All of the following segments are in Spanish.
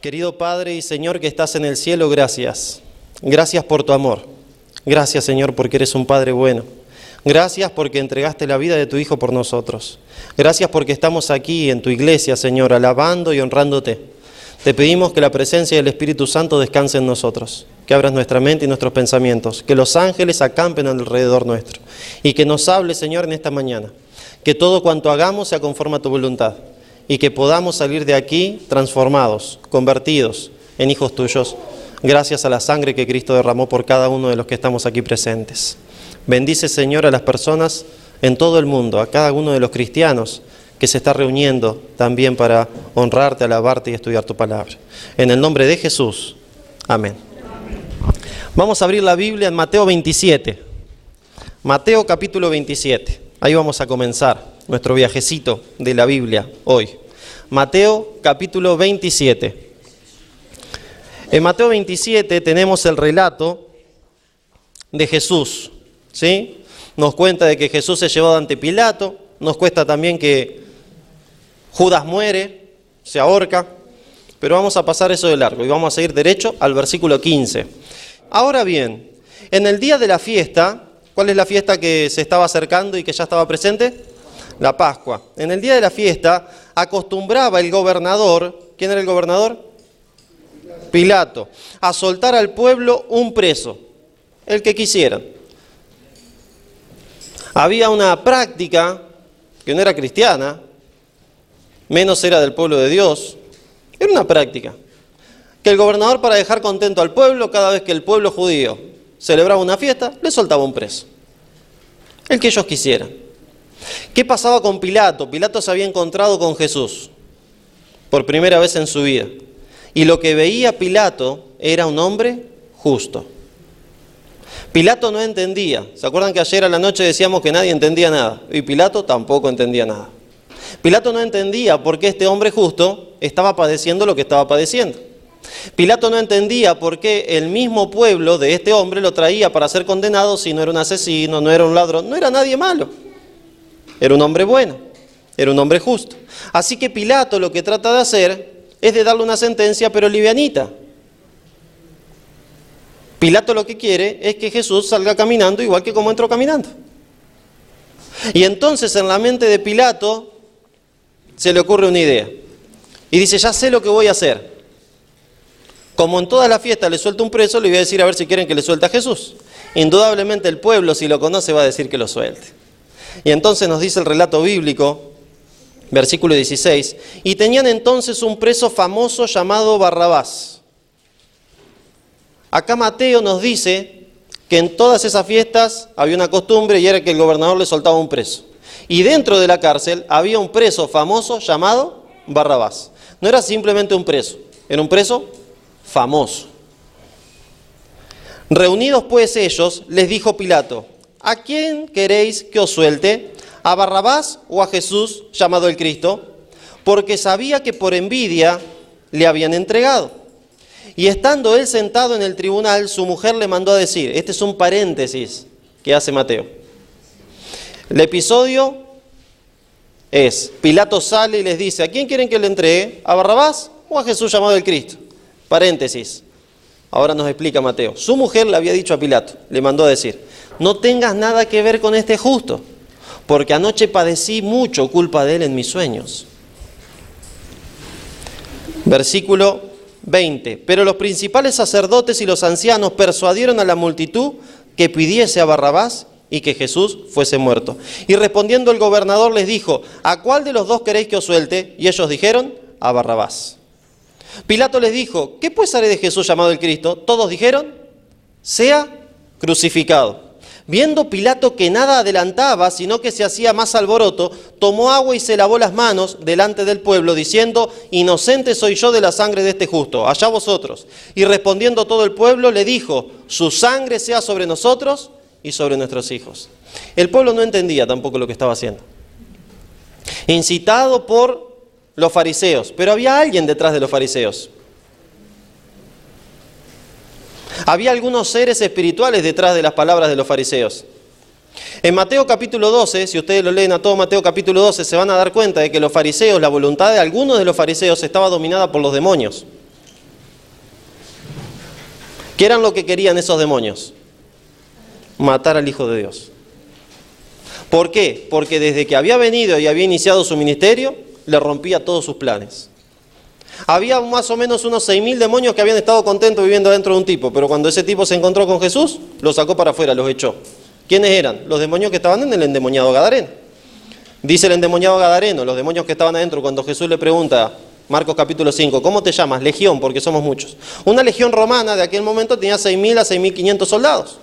Querido Padre y Señor que estás en el cielo, gracias. Gracias por tu amor. Gracias, Señor, porque eres un Padre bueno. Gracias porque entregaste la vida de tu Hijo por nosotros. Gracias porque estamos aquí en tu iglesia, Señor, alabando y honrándote. Te pedimos que la presencia del Espíritu Santo descanse en nosotros, que abras nuestra mente y nuestros pensamientos, que los ángeles acampen alrededor nuestro y que nos hable, Señor, en esta mañana. Que todo cuanto hagamos sea conforme a tu voluntad y que podamos salir de aquí transformados, convertidos en hijos tuyos, gracias a la sangre que Cristo derramó por cada uno de los que estamos aquí presentes. Bendice, Señor, a las personas en todo el mundo, a cada uno de los cristianos que se está reuniendo también para honrarte, alabarte y estudiar tu palabra. En el nombre de Jesús. Amén. Vamos a abrir la Biblia en Mateo 27. Mateo capítulo 27. Ahí vamos a comenzar nuestro viajecito de la Biblia hoy. Mateo capítulo 27. En Mateo 27 tenemos el relato de Jesús, ¿sí? Nos cuenta de que Jesús es llevado ante Pilato, nos cuenta también que Judas muere, se ahorca, pero vamos a pasar eso de largo y vamos a seguir derecho al versículo 15. Ahora bien, en el día de la fiesta, ¿cuál es la fiesta que se estaba acercando y que ya estaba presente? La Pascua. En el día de la fiesta acostumbraba el gobernador, ¿quién era el gobernador? Pilato, a soltar al pueblo un preso, el que quisieran. Había una práctica que no era cristiana, menos era del pueblo de Dios, era una práctica, que el gobernador, para dejar contento al pueblo, cada vez que el pueblo judío celebraba una fiesta, le soltaba un preso, el que ellos quisieran. ¿Qué pasaba con Pilato? Pilato se había encontrado con Jesús por primera vez en su vida. Y lo que veía Pilato era un hombre justo. Pilato no entendía. ¿Se acuerdan que ayer a la noche decíamos que nadie entendía nada? Y Pilato tampoco entendía nada. Pilato no entendía por qué este hombre justo estaba padeciendo lo que estaba padeciendo. Pilato no entendía por qué el mismo pueblo de este hombre lo traía para ser condenado si no era un asesino, no era un ladrón, no era nadie malo. Era un hombre bueno, era un hombre justo. Así que Pilato lo que trata de hacer es de darle una sentencia, pero livianita. Pilato lo que quiere es que Jesús salga caminando igual que como entró caminando. Y entonces en la mente de Pilato se le ocurre una idea. Y dice, ya sé lo que voy a hacer. Como en toda la fiesta le suelto un preso, le voy a decir a ver si quieren que le suelte a Jesús. Indudablemente el pueblo, si lo conoce, va a decir que lo suelte. Y entonces nos dice el relato bíblico, versículo 16, y tenían entonces un preso famoso llamado Barrabás. Acá Mateo nos dice que en todas esas fiestas había una costumbre y era que el gobernador le soltaba un preso. Y dentro de la cárcel había un preso famoso llamado Barrabás. No era simplemente un preso, era un preso famoso. Reunidos pues ellos, les dijo Pilato, ¿a quién queréis que os suelte? ¿A Barrabás o a Jesús, llamado el Cristo? Porque sabía que por envidia le habían entregado. Y estando él sentado en el tribunal, su mujer le mandó a decir, este es un paréntesis que hace Mateo. El episodio es, Pilato sale y les dice, ¿a quién quieren que le entregue? ¿A Barrabás o a Jesús, llamado el Cristo? Paréntesis. Ahora nos explica Mateo. Su mujer le había dicho a Pilato, le mandó a decir, no tengas nada que ver con este justo, porque anoche padecí mucho culpa de él en mis sueños. Versículo 20. Pero los principales sacerdotes y los ancianos persuadieron a la multitud que pidiese a Barrabás y que Jesús fuese muerto. Y respondiendo el gobernador les dijo, ¿a cuál de los dos queréis que os suelte? Y ellos dijeron, a Barrabás. Pilato les dijo, ¿qué pues haré de Jesús llamado el Cristo? Todos dijeron, sea crucificado. Viendo Pilato que nada adelantaba, sino que se hacía más alboroto, tomó agua y se lavó las manos delante del pueblo, diciendo, inocente soy yo de la sangre de este justo, allá vosotros. Y respondiendo todo el pueblo, le dijo, su sangre sea sobre nosotros y sobre nuestros hijos. El pueblo no entendía tampoco lo que estaba haciendo. Incitado por los fariseos, pero había alguien detrás de los fariseos. Había algunos seres espirituales detrás de las palabras de los fariseos. En Mateo capítulo 12, si ustedes lo leen a todo Mateo capítulo 12, se van a dar cuenta de que los fariseos, la voluntad de algunos de los fariseos estaba dominada por los demonios. ¿Qué eran lo que querían esos demonios? Matar al Hijo de Dios. ¿Por qué? Porque desde que había venido y había iniciado su ministerio, le rompía todos sus planes. Había más o menos unos 6.000 demonios que habían estado contentos viviendo dentro de un tipo, pero cuando ese tipo se encontró con Jesús, los sacó para afuera, los echó. ¿Quiénes eran? Los demonios que estaban en el endemoniado Gadareno. Dice el endemoniado Gadareno, los demonios que estaban adentro, cuando Jesús le pregunta, Marcos capítulo 5, ¿cómo te llamas? Legión, porque somos muchos. Una legión romana de aquel momento tenía 6.000 a 6.500 soldados.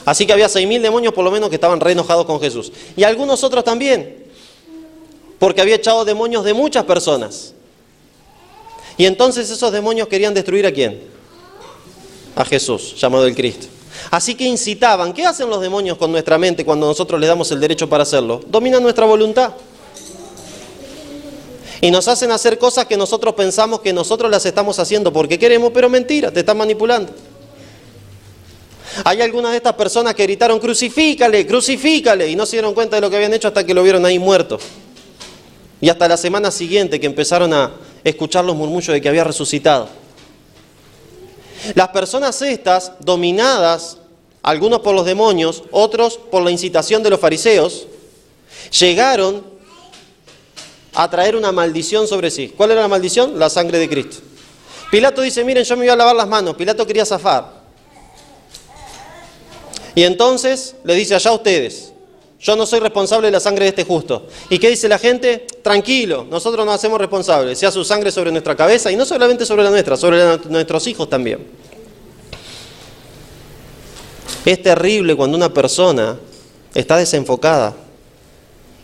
Así que había 6.000 demonios por lo menos que estaban re enojados con Jesús. Y algunos otros también, porque había echado demonios de muchas personas. Y entonces esos demonios querían destruir ¿a quién? A Jesús, llamado el Cristo. Así que incitaban. ¿Qué hacen los demonios con nuestra mente cuando nosotros les damos el derecho para hacerlo? Dominan nuestra voluntad. Y nos hacen hacer cosas que nosotros pensamos que nosotros las estamos haciendo porque queremos, pero mentira, te están manipulando. Hay algunas de estas personas que gritaron, crucifícale, crucifícale, y no se dieron cuenta de lo que habían hecho hasta que lo vieron ahí muerto. Y hasta la semana siguiente que empezaron a escuchar los murmullos de que había resucitado. Las personas estas, dominadas, algunos por los demonios, otros por la incitación de los fariseos, llegaron a traer una maldición sobre sí. ¿Cuál era la maldición? La sangre de Cristo. Pilato dice, miren, yo me iba a lavar las manos. Pilato quería zafar. Y entonces le dice, allá ustedes, yo no soy responsable de la sangre de este justo. ¿Y qué dice la gente? Tranquilo, nosotros nos hacemos responsables, sea su sangre sobre nuestra cabeza, y no solamente sobre la nuestra, sobre la de nuestros hijos también. Es terrible cuando una persona está desenfocada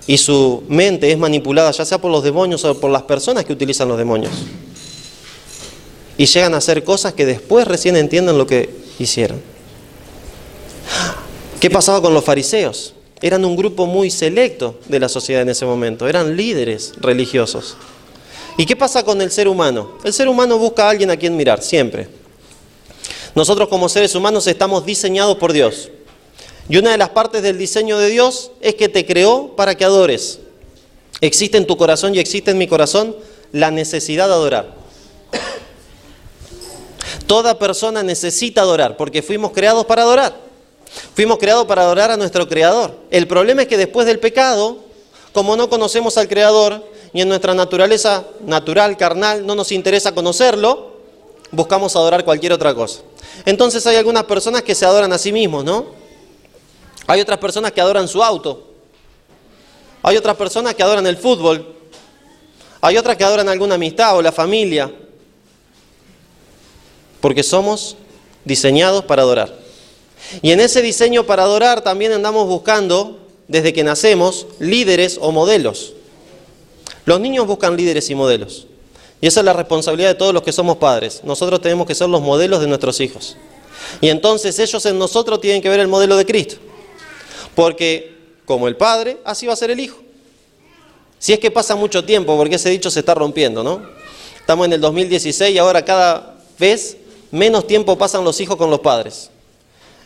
y su mente es manipulada, ya sea por los demonios o por las personas que utilizan los demonios. Y llegan a hacer cosas que después recién entienden lo que hicieron. ¿Qué pasaba con los fariseos? Eran un grupo muy selecto de la sociedad en ese momento, eran líderes religiosos. ¿Y qué pasa con el ser humano? El ser humano busca a alguien a quien mirar, siempre. Nosotros como seres humanos estamos diseñados por Dios. Y una de las partes del diseño de Dios es que te creó para que adores. Existe en tu corazón y existe en mi corazón la necesidad de adorar. Toda persona necesita adorar porque fuimos creados para adorar. Fuimos creados para adorar a nuestro Creador. El problema es que después del pecado, como no conocemos al Creador y en nuestra naturaleza natural, carnal, no nos interesa conocerlo, buscamos adorar cualquier otra cosa. Entonces hay algunas personas que se adoran a sí mismos, ¿no? Hay otras personas que adoran su auto. Hay otras personas que adoran el fútbol. Hay otras que adoran alguna amistad o la familia. Porque somos diseñados para adorar. Y en ese diseño para adorar también andamos buscando, desde que nacemos, líderes o modelos. Los niños buscan líderes y modelos. Y esa es la responsabilidad de todos los que somos padres. Nosotros tenemos que ser los modelos de nuestros hijos. Y entonces ellos en nosotros tienen que ver el modelo de Cristo. Porque como el Padre, así va a ser el Hijo. Si es que pasa mucho tiempo, porque ese dicho se está rompiendo, ¿no? Estamos en el 2016 y ahora cada vez menos tiempo pasan los hijos con los padres.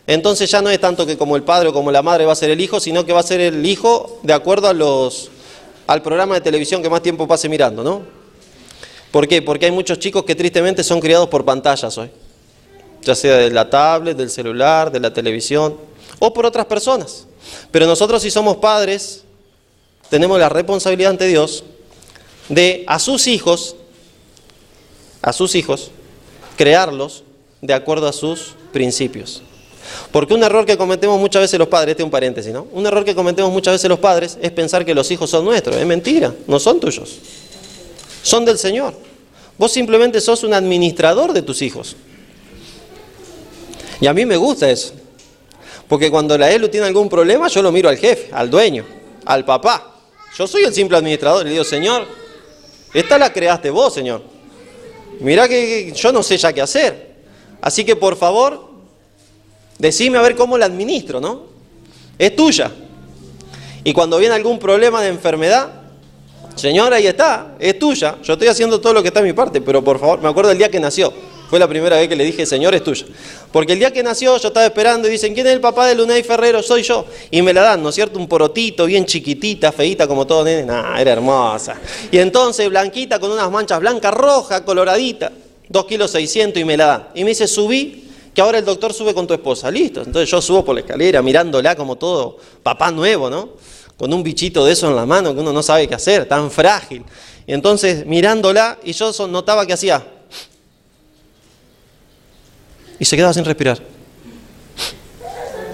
Entonces ya no es tanto que como el padre o como la madre va a ser el hijo, sino que va a ser el hijo de acuerdo al programa de televisión que más tiempo pase mirando, ¿no? ¿Por qué? Porque hay muchos chicos que tristemente son criados por pantallas hoy. Ya sea de la tablet, del celular, de la televisión o por otras personas. Pero nosotros si somos padres, tenemos la responsabilidad ante Dios de a sus hijos, crearlos de acuerdo a sus principios. Porque un error que cometemos muchas veces los padres, este es un paréntesis, ¿no? Un error que cometemos muchas veces los padres es pensar que los hijos son nuestros. Es mentira, no son tuyos. Son del Señor. Vos simplemente sos un administrador de tus hijos. Y a mí me gusta eso. Porque cuando la Elu tiene algún problema, yo lo miro al jefe, al dueño, al papá. Yo soy el simple administrador y le digo, Señor, esta la creaste vos, Señor. Mirá que yo no sé ya qué hacer. Así que por favor, decime a ver cómo la administro, ¿no? Es tuya. Y cuando viene algún problema de enfermedad, Señor, ahí está, es tuya. Yo estoy haciendo todo lo que está en mi parte, pero por favor, me acuerdo del día que nació. Fue la primera vez que le dije, Señor, es tuya. Porque el día que nació yo estaba esperando y dicen, ¿quién es el papá de Lunay Ferrero? Soy yo. Y me la dan, ¿no es cierto? Un porotito, bien chiquitita, feíta como todo nene. Nah, era hermosa. Y entonces blanquita con unas manchas blancas, roja, coloradita. 2,6 kilos y me la da. Y me dice, subí, que ahora el doctor sube con tu esposa. Listo. Entonces yo subo por la escalera mirándola como todo papá nuevo, ¿no? Con un bichito de eso en la mano que uno no sabe qué hacer, tan frágil. Y entonces mirándola, y yo notaba que hacía. Y se quedaba sin respirar.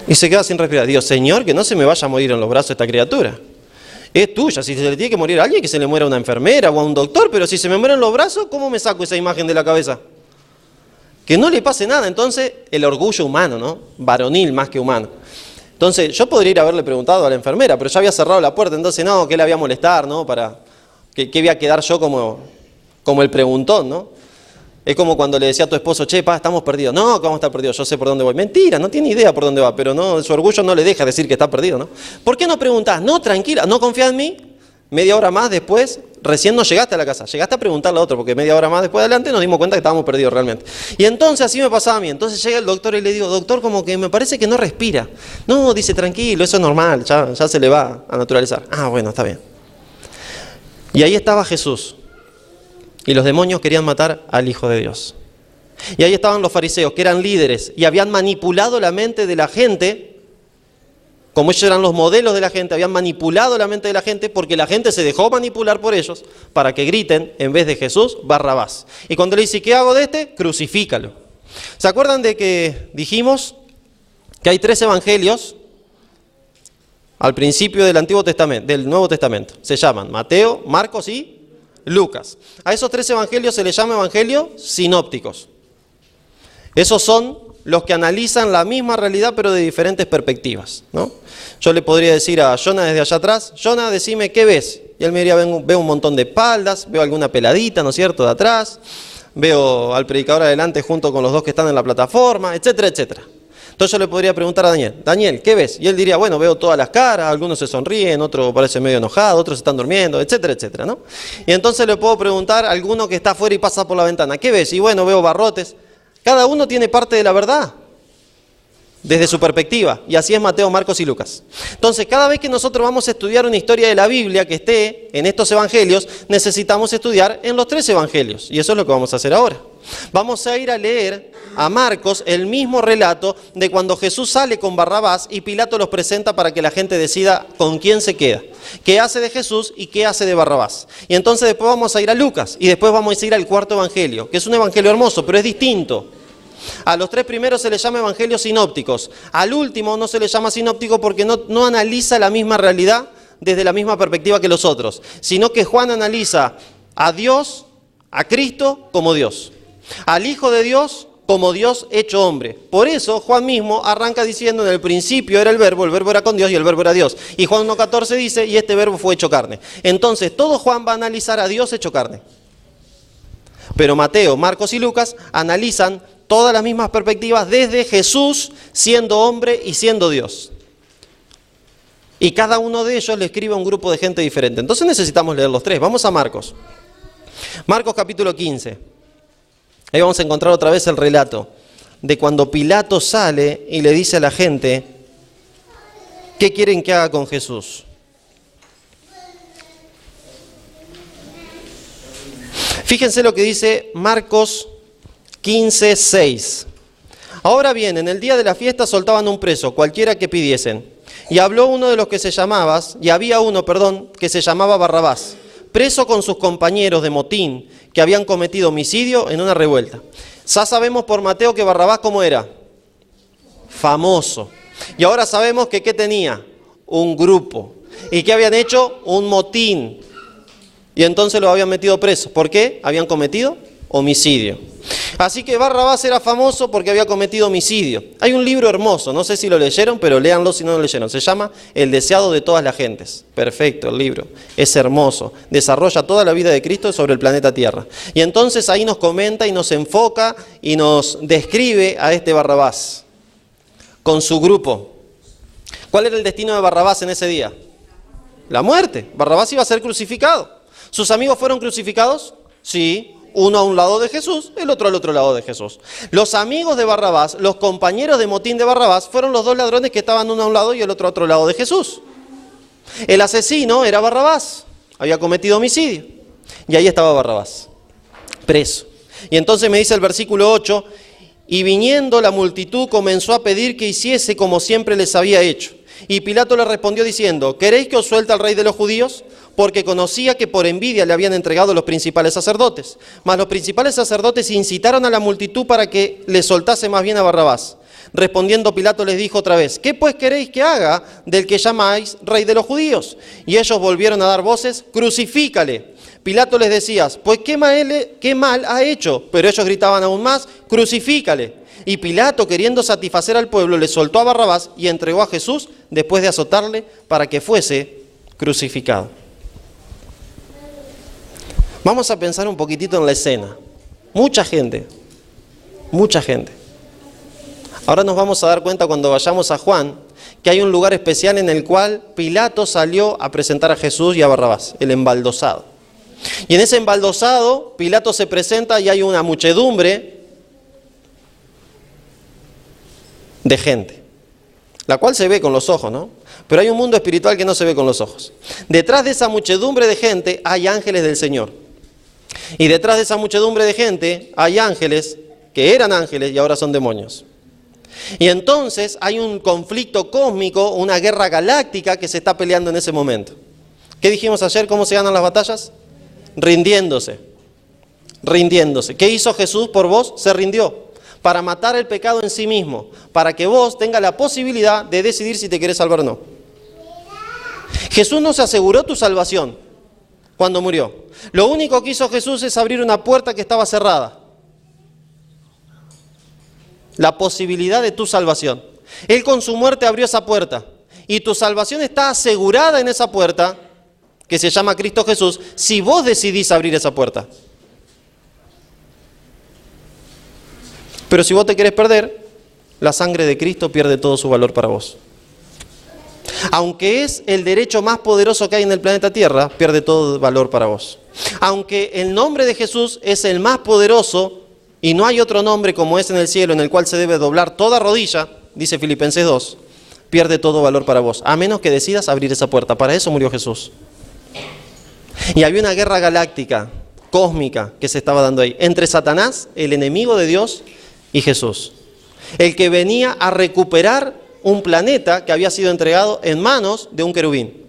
Y se quedaba sin respirar. Digo, Señor, que no se me vaya a morir en los brazos esta criatura. Es tuya, si se le tiene que morir a alguien, que se le muera a una enfermera o a un doctor, pero si se me mueren los brazos, ¿cómo me saco esa imagen de la cabeza? Que no le pase nada. Entonces, el orgullo humano, ¿no? Varonil más que humano. Entonces, yo podría ir a haberle preguntado a la enfermera, pero ya había cerrado la puerta, entonces no, que le había molestar, ¿no? Para que iba a quedar yo como el preguntón, ¿no? Es como cuando le decía a tu esposo, che, pa, estamos perdidos. No, que vamos a estar perdidos, yo sé por dónde voy. Mentira, no tiene idea por dónde va, pero no, su orgullo no le deja decir que está perdido, ¿no? ¿Por qué no preguntás? No, tranquila, no confía en mí. Media hora más después, recién no llegaste a la casa, llegaste a preguntarle a otro, porque media hora más después adelante nos dimos cuenta que estábamos perdidos realmente. Y entonces así me pasaba a mí. Entonces llega el doctor y le digo, doctor, como que me parece que no respira. No, dice, tranquilo, eso es normal, ya se le va a naturalizar. Ah, bueno, está bien. Y ahí estaba Jesús. Y los demonios querían matar al Hijo de Dios. Y ahí estaban los fariseos, que eran líderes, y habían manipulado la mente de la gente. Como ellos eran los modelos de la gente, habían manipulado la mente de la gente porque la gente se dejó manipular por ellos para que griten, en vez de Jesús, Barrabás. Y cuando le dice, ¿qué hago de este? Crucifícalo. ¿Se acuerdan de que dijimos que hay 3 evangelios al principio del Antiguo Testamento, del Nuevo Testamento? Se llaman Mateo, Marcos y Lucas. A esos 3 evangelios se les llama evangelios sinópticos. Esos son los que analizan la misma realidad pero de diferentes perspectivas, ¿no? Yo le podría decir a Jonah desde allá atrás, Jonah, decime qué ves. Y él me diría, veo un montón de espaldas, veo alguna peladita, ¿no es cierto?, de atrás, veo al predicador adelante junto con los 2 que están en la plataforma, etcétera, etcétera. Entonces yo le podría preguntar a Daniel, ¿qué ves? Y él diría, bueno, veo todas las caras, algunos se sonríen, otro parece medio enojado, otros están durmiendo, etcétera, etcétera, ¿no? Y entonces le puedo preguntar a alguno que está afuera y pasa por la ventana, ¿qué ves? Y bueno, veo barrotes. Cada uno tiene parte de la verdad, desde su perspectiva, y así es Mateo, Marcos y Lucas. Entonces, cada vez que nosotros vamos a estudiar una historia de la Biblia que esté en estos evangelios, necesitamos estudiar en los 3 evangelios, y eso es lo que vamos a hacer ahora. Vamos a ir a leer a Marcos el mismo relato de cuando Jesús sale con Barrabás y Pilato los presenta para que la gente decida con quién se queda, qué hace de Jesús y qué hace de Barrabás. Y entonces después vamos a ir a Lucas y después vamos a ir al 4.º evangelio, que es un evangelio hermoso, pero es distinto. A los 3 primeros se les llama evangelios sinópticos. Al último no se le llama sinóptico porque no analiza la misma realidad desde la misma perspectiva que los otros, sino que Juan analiza a Dios, a Cristo como Dios, al Hijo de Dios como Dios hecho hombre. Por eso Juan mismo arranca diciendo, en el principio era el verbo era con Dios y el verbo era Dios. Y Juan 1.14 dice, y este verbo fue hecho carne. Entonces todo Juan va a analizar a Dios hecho carne. Pero Mateo, Marcos y Lucas analizan todas las mismas perspectivas desde Jesús siendo hombre y siendo Dios. Y cada uno de ellos le escribe a un grupo de gente diferente. Entonces necesitamos leer los 3. Vamos a Marcos. Marcos capítulo 15. Ahí vamos a encontrar otra vez el relato de cuando Pilato sale y le dice a la gente, ¿qué quieren que haga con Jesús? Fíjense lo que dice Marcos 15:6. Ahora bien, en el día de la fiesta soltaban un preso, cualquiera que pidiesen. Y habló uno de los que se llamaba, que se llamaba Barrabás, preso con sus compañeros de motín, que habían cometido homicidio en una revuelta. Ya sabemos por Mateo que Barrabás, ¿cómo era? Famoso. Y ahora sabemos que ¿qué tenía? Un grupo. ¿Y qué habían hecho? Un motín. Y entonces lo habían metido preso. ¿Por qué? Habían cometido homicidio. Así que Barrabás era famoso porque había cometido homicidio. Hay un libro hermoso, no sé si lo leyeron, pero léanlo si no lo leyeron. Se llama El deseado de todas las gentes. Perfecto, el libro. Es hermoso. Desarrolla toda la vida de Cristo sobre el planeta Tierra. Y entonces ahí nos comenta y nos enfoca y nos describe a este Barrabás con su grupo. ¿Cuál era el destino de Barrabás en ese día? La muerte. Barrabás iba a ser crucificado. ¿Sus amigos fueron crucificados? Sí. Uno a un lado de Jesús, el otro al otro lado de Jesús. Los amigos de Barrabás, los compañeros de motín de Barrabás, fueron los 2 ladrones que estaban uno a un lado y el otro a otro lado de Jesús. El asesino era Barrabás, había cometido homicidio. Y ahí estaba Barrabás, preso. Y entonces me dice el versículo 8, y viniendo la multitud comenzó a pedir que hiciese como siempre les había hecho. Y Pilato le respondió diciendo, ¿queréis que os suelte al rey de los judíos? Porque conocía que por envidia le habían entregado los principales sacerdotes. Mas los principales sacerdotes incitaron a la multitud para que le soltase más bien a Barrabás. Respondiendo Pilato les dijo otra vez, ¿qué pues queréis que haga del que llamáis rey de los judíos? Y ellos volvieron a dar voces, crucifícale. Pilato les decía, pues qué mal ha hecho. Pero ellos gritaban aún más, crucifícale. Y Pilato, queriendo satisfacer al pueblo, le soltó a Barrabás y entregó a Jesús después de azotarle para que fuese crucificado. Vamos a pensar un poquitito en la escena. Mucha gente. Ahora nos vamos a dar cuenta cuando vayamos a Juan que hay un lugar especial en el cual Pilato salió a presentar a Jesús y a Barrabás, el embaldosado. Y en ese embaldosado Pilato se presenta y hay una muchedumbre de gente, la cual se ve con los ojos, ¿no? Pero hay un mundo espiritual que no se ve con los ojos. Detrás de esa muchedumbre de gente hay ángeles del Señor. Y detrás de esa muchedumbre de gente hay ángeles que eran ángeles y ahora son demonios. Y entonces hay un conflicto cósmico, una guerra galáctica que se está peleando en ese momento. ¿Qué dijimos ayer? ¿Cómo se ganan las batallas? Rindiéndose. ¿Qué hizo Jesús por vos? Se rindió. Para matar el pecado en sí mismo, para que vos tengas la posibilidad de decidir si te querés salvar o no. Jesús no se aseguró tu salvación cuando murió. Lo único que hizo Jesús es abrir una puerta que estaba cerrada. La posibilidad de tu salvación. Él con su muerte abrió esa puerta. Y tu salvación está asegurada en esa puerta, que se llama Cristo Jesús, si vos decidís abrir esa puerta. Pero si vos te querés perder, la sangre de Cristo pierde todo su valor para vos. Aunque es el derecho más poderoso que hay en el planeta Tierra, pierde todo valor para vos. Aunque el nombre de Jesús es el más poderoso y no hay otro nombre como es en el cielo en el cual se debe doblar toda rodilla, dice Filipenses 2, pierde todo valor para vos, a menos que decidas abrir esa puerta. Para eso murió Jesús. Y había una guerra galáctica, cósmica, que se estaba dando ahí, entre Satanás, el enemigo de Dios, y Jesús, el que venía a recuperar un planeta que había sido entregado en manos de un querubín.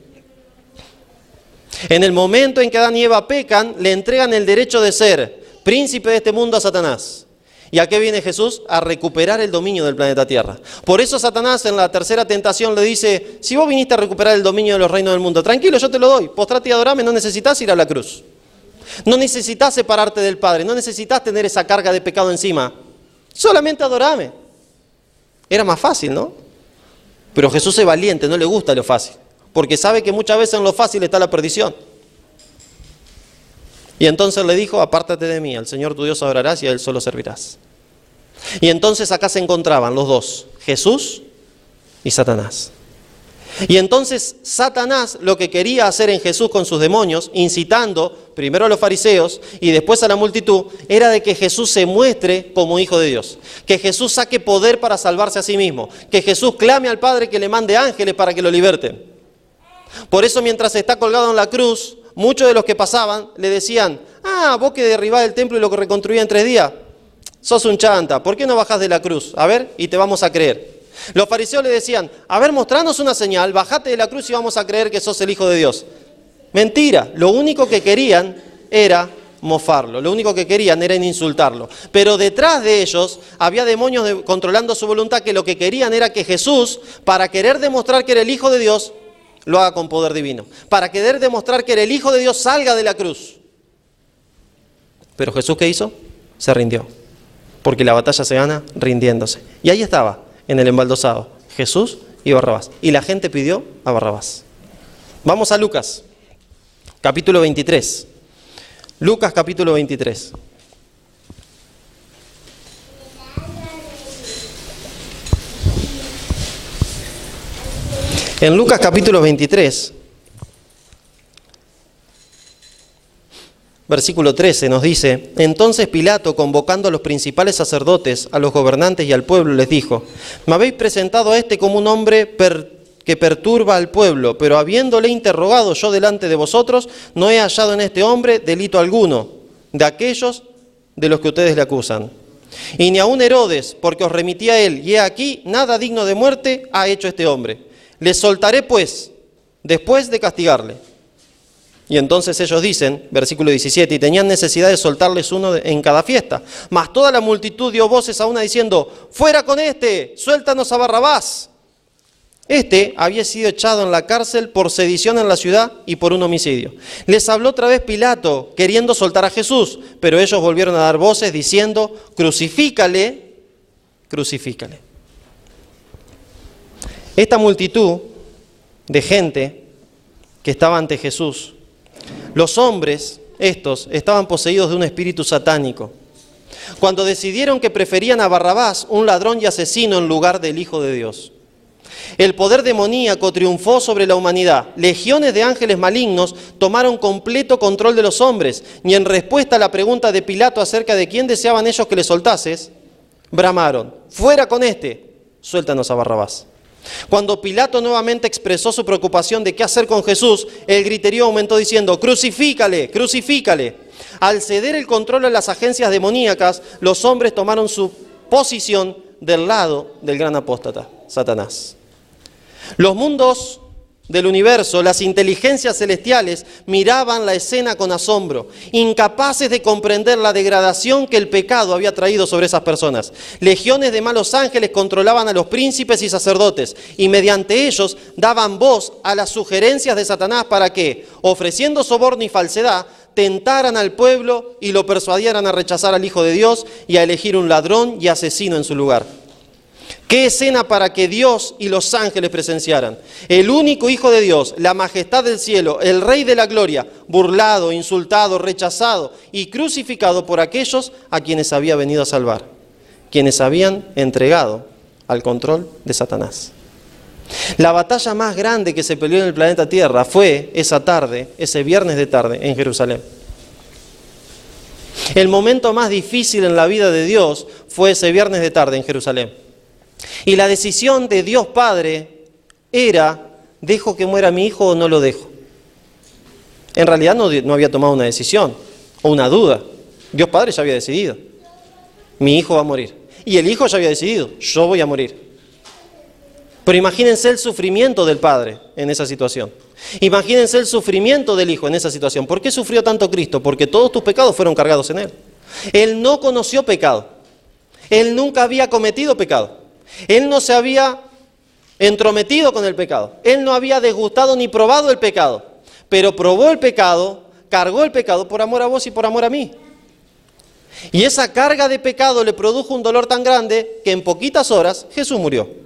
En el momento en que Adán y Eva pecan, le entregan el derecho de ser príncipe de este mundo a Satanás. ¿Y a qué viene Jesús? A recuperar el dominio del planeta Tierra. Por eso Satanás en la tercera tentación le dice, si vos viniste a recuperar el dominio de los reinos del mundo, tranquilo, yo te lo doy, postrate y adorame, no necesitas ir a la cruz. No necesitas separarte del Padre, no necesitas tener esa carga de pecado encima. Solamente adorame. Era más fácil, ¿no? Pero Jesús es valiente, no le gusta lo fácil, porque sabe que muchas veces en lo fácil está la perdición. Y entonces le dijo, apártate de mí, al Señor tu Dios adorarás y a Él solo servirás. Y entonces acá se encontraban los dos, Jesús y Satanás. Y entonces Satanás lo que quería hacer en Jesús con sus demonios, incitando primero a los fariseos y después a la multitud, era de que Jesús se muestre como hijo de Dios. Que Jesús saque poder para salvarse a sí mismo. Que Jesús clame al Padre que le mande ángeles para que lo liberten. Por eso mientras está colgado en la cruz, muchos de los que pasaban le decían, vos que derribás el templo y lo que reconstruía en 3 días, sos un chanta, ¿por qué no bajás de la cruz? A ver, y te vamos a creer. Los fariseos le decían, a ver, mostranos una señal, bajate de la cruz y vamos a creer que sos el Hijo de Dios. Mentira, lo único que querían era mofarlo, lo único que querían era insultarlo. Pero detrás de ellos había demonios controlando su voluntad que lo que querían era que Jesús, para querer demostrar que era el Hijo de Dios, lo haga con poder divino. Para querer demostrar que era el Hijo de Dios, salga de la cruz. Pero Jesús, ¿qué hizo? Se rindió. Porque la batalla se gana rindiéndose. Y ahí estaba, en el embaldosado, Jesús y Barrabás. Y la gente pidió a Barrabás. Vamos a Lucas, capítulo 23. Lucas, capítulo 23. En Lucas, capítulo 23, versículo 13 nos dice, entonces Pilato, convocando a los principales sacerdotes, a los gobernantes y al pueblo, les dijo, me habéis presentado a este como un hombre que perturba al pueblo, pero habiéndole interrogado yo delante de vosotros, no he hallado en este hombre delito alguno de aquellos de los que ustedes le acusan. Y ni aun Herodes, porque os remití a él, y he aquí, nada digno de muerte ha hecho este hombre. Le soltaré pues, después de castigarle. Y entonces ellos dicen, versículo 17, y tenían necesidad de soltarles uno en cada fiesta. Mas toda la multitud dio voces a una diciendo, fuera con este, suéltanos a Barrabás. Este había sido echado en la cárcel por sedición en la ciudad y por un homicidio. Les habló otra vez Pilato, queriendo soltar a Jesús, pero ellos volvieron a dar voces diciendo, crucifícale, crucifícale. Esta multitud de gente que estaba ante Jesús, los hombres, estos, estaban poseídos de un espíritu satánico. Cuando decidieron que preferían a Barrabás, un ladrón y asesino, en lugar del Hijo de Dios. El poder demoníaco triunfó sobre la humanidad. Legiones de ángeles malignos tomaron completo control de los hombres, y en respuesta a la pregunta de Pilato acerca de quién deseaban ellos que le soltases, bramaron, fuera con este, suéltanos a Barrabás. Cuando Pilato nuevamente expresó su preocupación de qué hacer con Jesús, el griterío aumentó diciendo, crucifícale, crucifícale. Al ceder el control a las agencias demoníacas, los hombres tomaron su posición del lado del gran apóstata, Satanás. Los mundos del universo, las inteligencias celestiales, miraban la escena con asombro, incapaces de comprender la degradación que el pecado había traído sobre esas personas. Legiones de malos ángeles controlaban a los príncipes y sacerdotes, y mediante ellos daban voz a las sugerencias de Satanás para que, ofreciendo soborno y falsedad, tentaran al pueblo y lo persuadieran a rechazar al Hijo de Dios y a elegir un ladrón y asesino en su lugar. ¡Qué escena para que Dios y los ángeles presenciaran! El único Hijo de Dios, la majestad del cielo, el Rey de la gloria, burlado, insultado, rechazado y crucificado por aquellos a quienes había venido a salvar, quienes habían entregado al control de Satanás. La batalla más grande que se peleó en el planeta Tierra fue esa tarde, ese viernes de tarde en Jerusalén. El momento más difícil en la vida de Dios fue ese viernes de tarde en Jerusalén. Y la decisión de Dios Padre era, ¿dejo que muera mi hijo o no lo dejo? En realidad no había tomado una decisión o una duda. Dios Padre ya había decidido. Mi hijo va a morir. Y el hijo ya había decidido, yo voy a morir. Pero imagínense el sufrimiento del Padre en esa situación. Imagínense el sufrimiento del Hijo en esa situación. ¿Por qué sufrió tanto Cristo? Porque todos tus pecados fueron cargados en Él. Él no conoció pecado. Él nunca había cometido pecado. Él no se había entrometido con el pecado. Él no había degustado ni probado el pecado. Pero probó el pecado, cargó el pecado por amor a vos y por amor a mí. Y esa carga de pecado le produjo un dolor tan grande que en poquitas horas Jesús murió.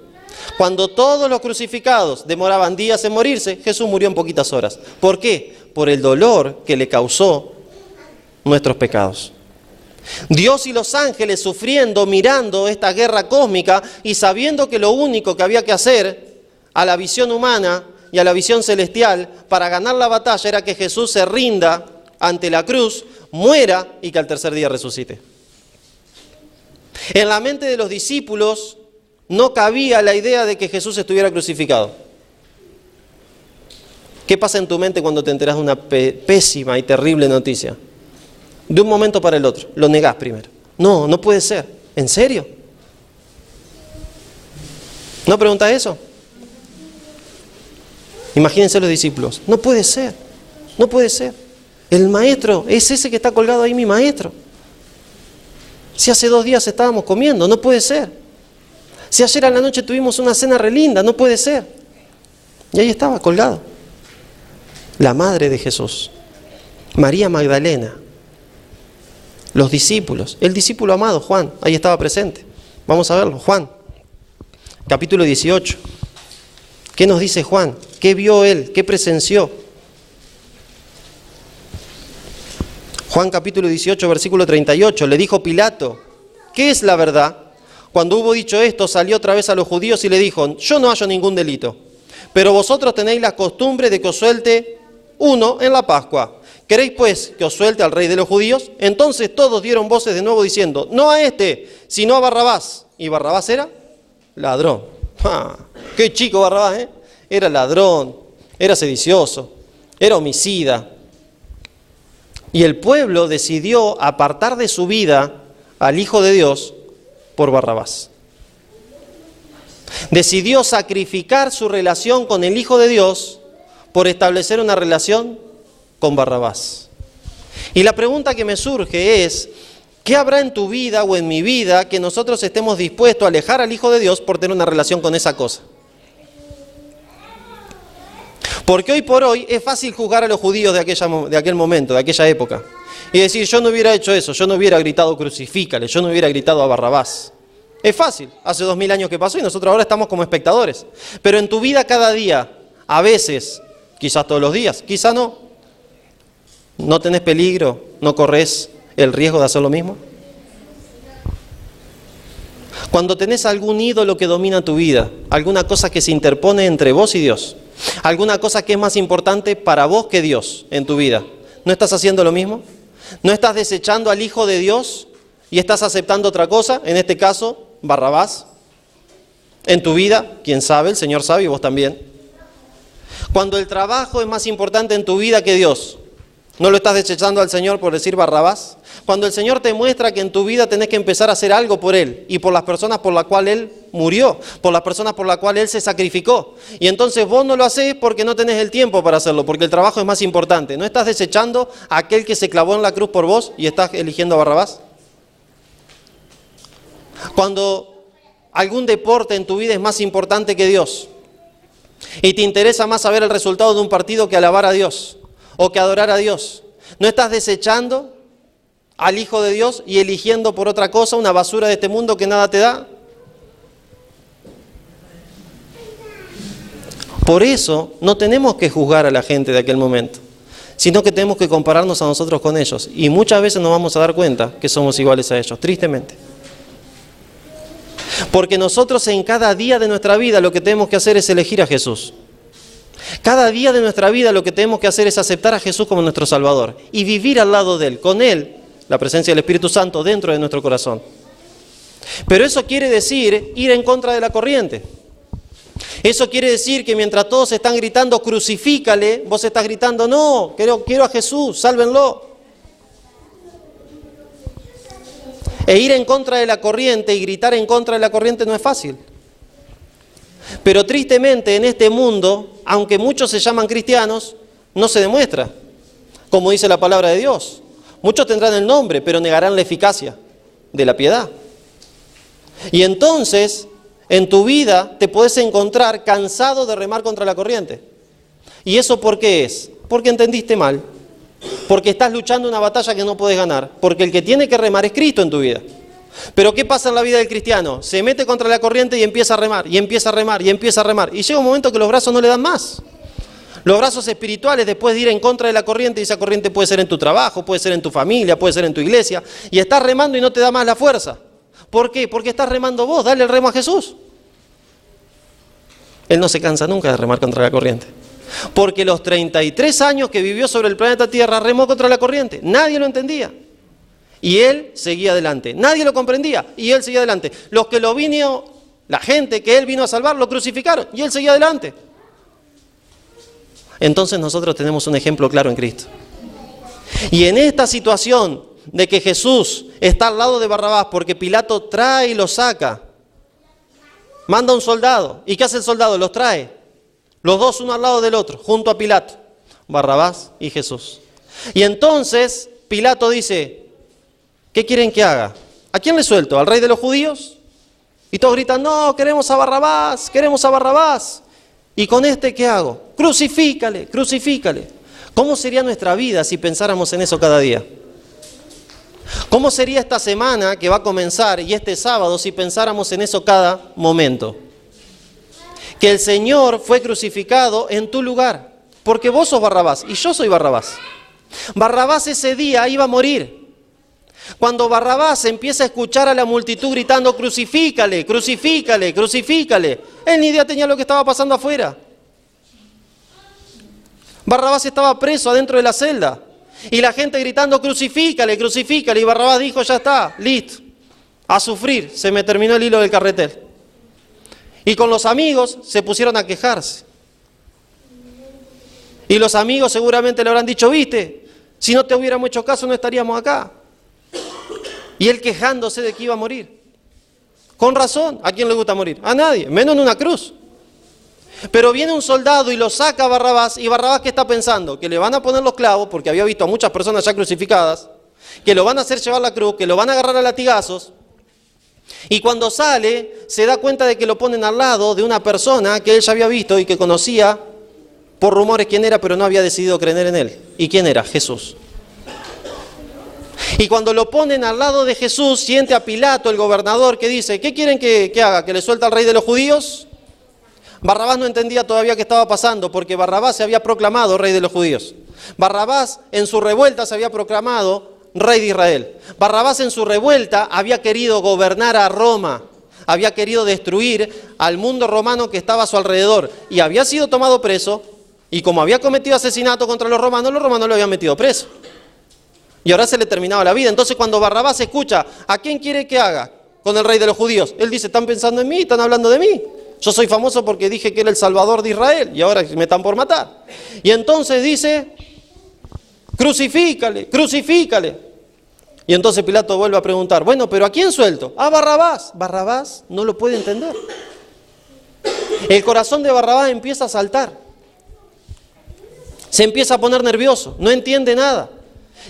Cuando todos los crucificados demoraban días en morirse, Jesús murió en poquitas horas. ¿Por qué? Por el dolor que le causó nuestros pecados. Dios y los ángeles sufriendo, mirando esta guerra cósmica y sabiendo que lo único que había que hacer a la visión humana y a la visión celestial para ganar la batalla era que Jesús se rinda ante la cruz, muera y que al tercer día resucite. En la mente de los discípulos no cabía la idea de que Jesús estuviera crucificado. ¿Qué pasa en tu mente cuando te enteras de una pésima y terrible noticia? De un momento para el otro, lo negás primero. No, no puede ser. ¿En serio? ¿No preguntas eso? Imagínense los discípulos. No puede ser, no puede ser. El maestro, es ese que está colgado ahí, mi maestro. Si hace 2 días estábamos comiendo, no puede ser. Si ayer a la noche tuvimos una cena re linda, no puede ser. Y ahí estaba, colgado. La madre de Jesús, María Magdalena, los discípulos, el discípulo amado, Juan, ahí estaba presente. Vamos a verlo, Juan, capítulo 18. ¿Qué nos dice Juan? ¿Qué vio él? ¿Qué presenció? Juan capítulo 18, versículo 38, le dijo Pilato, ¿qué es la verdad? Cuando hubo dicho esto, salió otra vez a los judíos y le dijo, yo no hallo ningún delito, pero vosotros tenéis la costumbre de que os suelte uno en la Pascua. ¿Queréis pues que os suelte al rey de los judíos? Entonces todos dieron voces de nuevo diciendo, no a este, sino a Barrabás. ¿Y Barrabás era? Ladrón. ¡Ah! ¡Qué chico Barrabás, eh! Era ladrón, era sedicioso, era homicida. Y el pueblo decidió apartar de su vida al Hijo de Dios por Barrabás. Decidió sacrificar su relación con el Hijo de Dios por establecer una relación con Barrabás. Y la pregunta que me surge es, ¿qué habrá en tu vida o en mi vida que nosotros estemos dispuestos a alejar al Hijo de Dios por tener una relación con esa cosa? Porque hoy por hoy es fácil juzgar a los judíos de aquel momento, de aquella época. Y decir, yo no hubiera hecho eso, yo no hubiera gritado crucifícale, yo no hubiera gritado a Barrabás. Es fácil, hace 2000 años que pasó y nosotros ahora estamos como espectadores. Pero en tu vida cada día, a veces, quizás todos los días, quizás no. ¿No tenés peligro? ¿No corres el riesgo de hacer lo mismo? Cuando tenés algún ídolo que domina tu vida, alguna cosa que se interpone entre vos y Dios, alguna cosa que es más importante para vos que Dios en tu vida, ¿no estás haciendo lo mismo? ¿No estás desechando al Hijo de Dios y estás aceptando otra cosa? En este caso, Barrabás. En tu vida, quién sabe, el Señor sabe y vos también. Cuando el trabajo es más importante en tu vida que Dios, ¿no lo estás desechando al Señor por decir Barrabás? Cuando el Señor te muestra que en tu vida tenés que empezar a hacer algo por Él y por las personas por las cuales Él murió, por las personas por las cuales Él se sacrificó. Y entonces vos no lo hacés porque no tenés el tiempo para hacerlo, porque el trabajo es más importante. ¿No estás desechando a aquel que se clavó en la cruz por vos y estás eligiendo a Barrabás? Cuando algún deporte en tu vida es más importante que Dios y te interesa más saber el resultado de un partido que alabar a Dios o que adorar a Dios, ¿no estás desechando al Hijo de Dios y eligiendo por otra cosa una basura de este mundo que nada te da? Por eso no tenemos que juzgar a la gente de aquel momento, sino que tenemos que compararnos a nosotros con ellos. Y muchas veces nos vamos a dar cuenta que somos iguales a ellos, tristemente. Porque nosotros en cada día de nuestra vida lo que tenemos que hacer es elegir a Jesús. Cada día de nuestra vida lo que tenemos que hacer es aceptar a Jesús como nuestro Salvador y vivir al lado de Él, con Él, la presencia del Espíritu Santo dentro de nuestro corazón. Pero eso quiere decir ir en contra de la corriente. Eso quiere decir que mientras todos están gritando crucifícale, vos estás gritando no, quiero a Jesús, sálvenlo. E ir en contra de la corriente y gritar en contra de la corriente no es fácil. Pero tristemente en este mundo, aunque muchos se llaman cristianos, no se demuestra, como dice la palabra de Dios. Muchos tendrán el nombre, pero negarán la eficacia de la piedad. Y entonces, en tu vida te puedes encontrar cansado de remar contra la corriente. ¿Y eso por qué es? Porque entendiste mal. Porque estás luchando una batalla que no puedes ganar. Porque el que tiene que remar es Cristo en tu vida. Pero ¿qué pasa en la vida del cristiano? Se mete contra la corriente y empieza a remar, y empieza a remar, y empieza a remar. Y llega un momento que los brazos no le dan más. Los brazos espirituales, después de ir en contra de la corriente, y esa corriente puede ser en tu trabajo, puede ser en tu familia, puede ser en tu iglesia, y estás remando y no te da más la fuerza. ¿Por qué? Porque estás remando vos, dale el remo a Jesús. Él no se cansa nunca de remar contra la corriente. Porque los 33 años que vivió sobre el planeta Tierra remó contra la corriente. Nadie lo entendía. Y él seguía adelante. Nadie lo comprendía y él seguía adelante. Los que lo vino, la gente que él vino a salvar, lo crucificaron y él seguía adelante. Entonces nosotros tenemos un ejemplo claro en Cristo. Y en esta situación de que Jesús está al lado de Barrabás porque Pilato trae y lo saca, manda un soldado. ¿Y qué hace el soldado? Los trae. Los dos uno al lado del otro, junto a Pilato, Barrabás y Jesús. Y entonces Pilato dice, ¿qué quieren que haga? ¿A quién le suelto? ¿Al rey de los judíos? Y todos gritan, no, queremos a Barrabás, queremos a Barrabás. ¿Y con este qué hago? Crucifícale, crucifícale. ¿Cómo sería nuestra vida si pensáramos en eso cada día? ¿Cómo sería esta semana que va a comenzar y este sábado si pensáramos en eso cada momento? Que el Señor fue crucificado en tu lugar, porque vos sos Barrabás y yo soy Barrabás. Barrabás ese día iba a morir. Cuando Barrabás empieza a escuchar a la multitud gritando crucifícale, crucifícale, crucifícale, él ni idea tenía lo que estaba pasando afuera. Barrabás estaba preso adentro de la celda y la gente gritando crucifícale, crucifícale, y Barrabás dijo ya está, listo, a sufrir, se me terminó el hilo del carretel. Y con los amigos se pusieron a quejarse. Y los amigos seguramente le habrán dicho, viste, Si no te hubiéramos hecho caso, no estaríamos acá. Y él quejándose de que iba a morir. Con razón, ¿a quién le gusta morir? A nadie, menos en una cruz. Pero viene un soldado y lo saca a Barrabás, y Barrabás, ¿qué está pensando? Que le van a poner los clavos, porque había visto a muchas personas ya crucificadas, que lo van a hacer llevar la cruz, que lo van a agarrar a latigazos, y cuando sale, se da cuenta de que lo ponen al lado de una persona que él ya había visto y que conocía por rumores quién era, pero no había decidido creer en él. ¿Y quién era? Jesús. Y cuando lo ponen al lado de Jesús, siente a Pilato, el gobernador, que dice, ¿qué quieren que haga? ¿Que le suelte al rey de los judíos? Barrabás no entendía todavía qué estaba pasando, porque Barrabás se había proclamado rey de los judíos. Barrabás en su revuelta se había proclamado rey de Israel. Barrabás en su revuelta había querido gobernar a Roma, había querido destruir al mundo romano que estaba a su alrededor, y había sido tomado preso, y como había cometido asesinato contra los romanos lo habían metido preso. Y ahora se le terminaba la vida. Entonces cuando Barrabás escucha, ¿a quién quiere que haga con el rey de los judíos? Él dice, están pensando en mí, están hablando de mí. Yo soy famoso porque dije que era el salvador de Israel y ahora me están por matar. Y entonces dice, crucifícale, crucifícale. Y entonces Pilato vuelve a preguntar, bueno, pero ¿a quién suelto? A Barrabás. Barrabás no lo puede entender. El corazón de Barrabás empieza a saltar. Se empieza a poner nervioso, no entiende nada.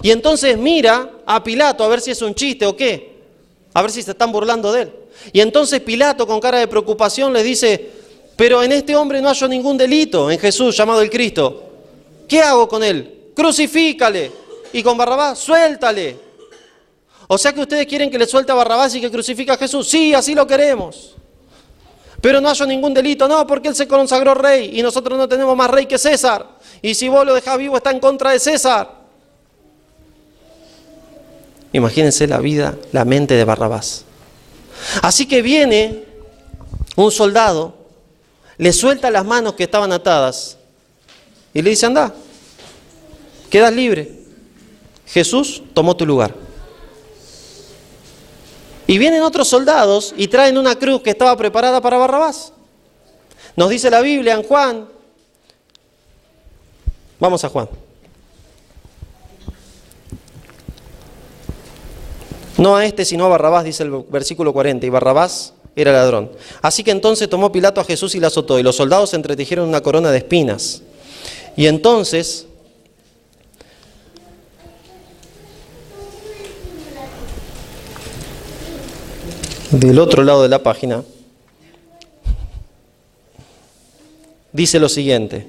Y entonces mira a Pilato a ver si es un chiste o qué, a ver si se están burlando de él. Y entonces Pilato, con cara de preocupación, le dice, pero en este hombre no hallo ningún delito, en Jesús llamado el Cristo. ¿Qué hago con él? Crucifícale. Y con Barrabás, suéltale. O sea que ustedes quieren que le suelte a Barrabás y que crucifique a Jesús. Sí, así lo queremos. Pero no hallo ningún delito. No, porque él se consagró rey y nosotros no tenemos más rey que César. Y si vos lo dejás vivo está en contra de César. Imagínense la vida, la mente de Barrabás. Así que viene un soldado, le suelta las manos que estaban atadas y le dice, anda, quedas libre. Jesús tomó tu lugar. Y vienen otros soldados y traen una cruz que estaba preparada para Barrabás. Nos dice la Biblia en Juan. Vamos a Juan. No a este, sino a Barrabás, dice el versículo 40, y Barrabás era ladrón. Así que entonces tomó Pilato a Jesús y le azotó, y los soldados entretejieron una corona de espinas. Y entonces, del otro lado de la página, dice lo siguiente,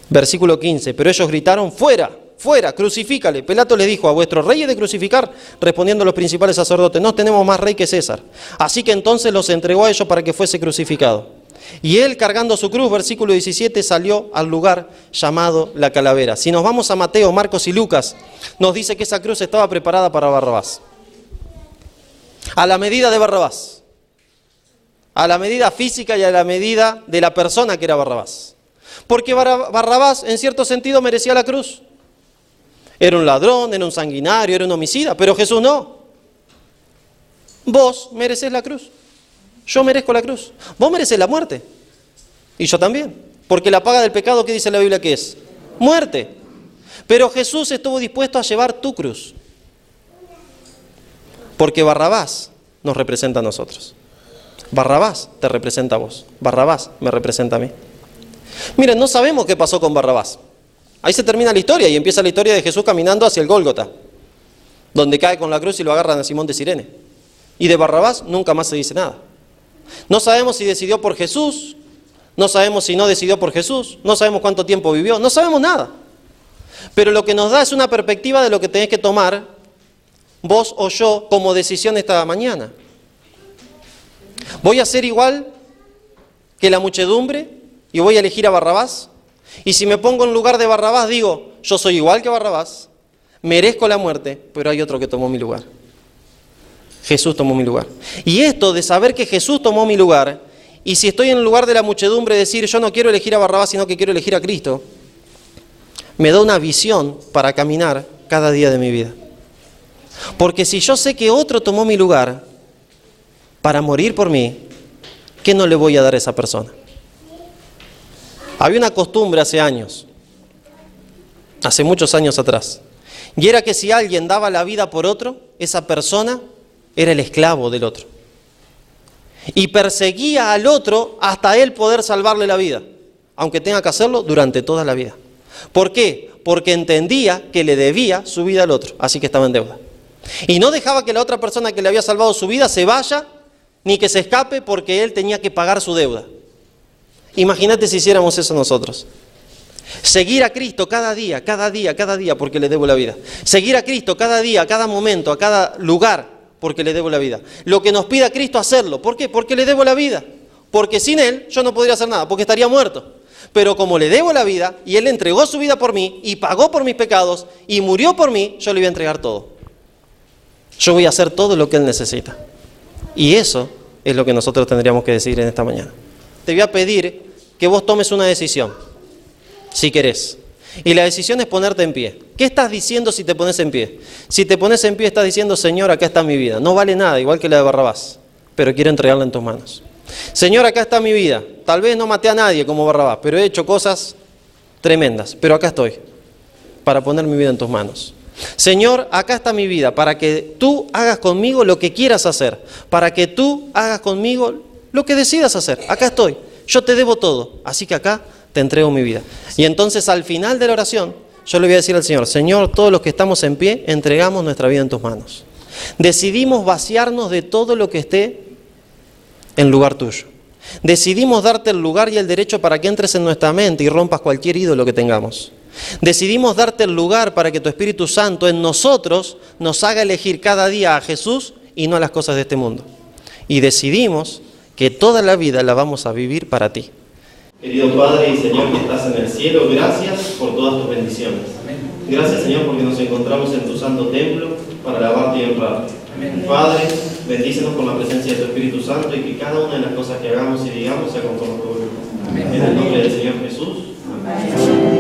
versículo 15, pero ellos gritaron, ¡fuera! ¡Fuera! ¡Crucifícale! Pilato les dijo, ¿a vuestros reyes de crucificar? Respondiendo los principales sacerdotes, no tenemos más rey que César. Así que entonces los entregó a ellos para que fuese crucificado. Y él, cargando su cruz, versículo 17, salió al lugar llamado La Calavera. Si nos vamos a Mateo, Marcos y Lucas, nos dice que esa cruz estaba preparada para Barrabás. A la medida de Barrabás. A la medida física y a la medida de la persona que era Barrabás. Porque Barrabás, en cierto sentido, merecía la cruz. Era un ladrón, era un sanguinario, era un homicida, pero Jesús no. Vos merecés la cruz. Yo merezco la cruz. Vos merecés la muerte. Y yo también. Porque la paga del pecado, ¿qué dice la Biblia que es? Muerte. Pero Jesús estuvo dispuesto a llevar tu cruz. Porque Barrabás nos representa a nosotros. Barrabás te representa a vos. Barrabás me representa a mí. Miren, no sabemos qué pasó con Barrabás. Ahí se termina la historia y empieza la historia de Jesús caminando hacia el Gólgota, donde cae con la cruz y lo agarran a Simón de Cirene. Y de Barrabás nunca más se dice nada. No sabemos si decidió por Jesús, no sabemos si no decidió por Jesús, no sabemos cuánto tiempo vivió, no sabemos nada. Pero lo que nos da es una perspectiva de lo que tenés que tomar vos o yo como decisión esta mañana. ¿Voy a ser igual que la muchedumbre y voy a elegir a Barrabás? Y si me pongo en lugar de Barrabás, digo, yo soy igual que Barrabás, merezco la muerte, pero hay otro que tomó mi lugar. Jesús tomó mi lugar. Y esto de saber que Jesús tomó mi lugar, y si estoy en el lugar de la muchedumbre, decir, yo no quiero elegir a Barrabás, sino que quiero elegir a Cristo, me da una visión para caminar cada día de mi vida. Porque si yo sé que otro tomó mi lugar para morir por mí, ¿qué no le voy a dar a esa persona? Había una costumbre hace años hace muchos años atrás. Y era que si alguien daba la vida por otro, esa persona era el esclavo del otro. Y perseguía al otro hasta él poder salvarle la vida, aunque tenga que hacerlo durante toda la vida. ¿Por qué? Porque entendía que le debía su vida al otro, así que estaba en deuda. Y no dejaba que la otra persona que le había salvado su vida se vaya, ni que se escape, porque él tenía que pagar su deuda. Imagínate si hiciéramos eso nosotros. Seguir a Cristo cada día, porque le debo la vida. Seguir a Cristo cada día, a cada momento, a cada lugar, porque le debo la vida. Lo que nos pida Cristo, hacerlo. ¿Por qué? Porque le debo la vida. Porque sin Él yo no podría hacer nada, porque estaría muerto. Pero como le debo la vida, y Él entregó su vida por mí, y pagó por mis pecados, y murió por mí, yo le voy a entregar todo. Yo voy a hacer todo lo que Él necesita. Y eso es lo que nosotros tendríamos que decir en esta mañana. Te voy a pedir que vos tomes una decisión, si querés. Y la decisión es ponerte en pie. ¿Qué estás diciendo si te pones en pie? Si te pones en pie estás diciendo: Señor, acá está mi vida. No vale nada, igual que la de Barrabás, pero quiero entregarla en tus manos. Señor, acá está mi vida. Tal vez no maté a nadie como Barrabás, pero he hecho cosas tremendas. Pero acá estoy, para poner mi vida en tus manos. Señor, acá está mi vida, para que tú hagas conmigo lo que quieras hacer. Para que tú hagas conmigo lo que decidas hacer. Acá estoy. Yo te debo todo, así que acá te entrego mi vida. Y entonces al final de la oración, yo le voy a decir al Señor: Señor, todos los que estamos en pie, entregamos nuestra vida en tus manos. Decidimos vaciarnos de todo lo que esté en lugar tuyo. Decidimos darte el lugar y el derecho para que entres en nuestra mente y rompas cualquier ídolo que tengamos. Decidimos darte el lugar para que tu Espíritu Santo en nosotros nos haga elegir cada día a Jesús y no a las cosas de este mundo. Y decidimos que toda la vida la vamos a vivir para ti. Querido Padre y Señor que estás en el cielo, gracias por todas tus bendiciones. Gracias, Señor, porque nos encontramos en tu santo templo para alabarte y honrarte. Padre, bendícenos con la presencia de tu Espíritu Santo y que cada una de las cosas que hagamos y digamos sea conforme a tu voluntad. En el nombre del Señor Jesús. Amén.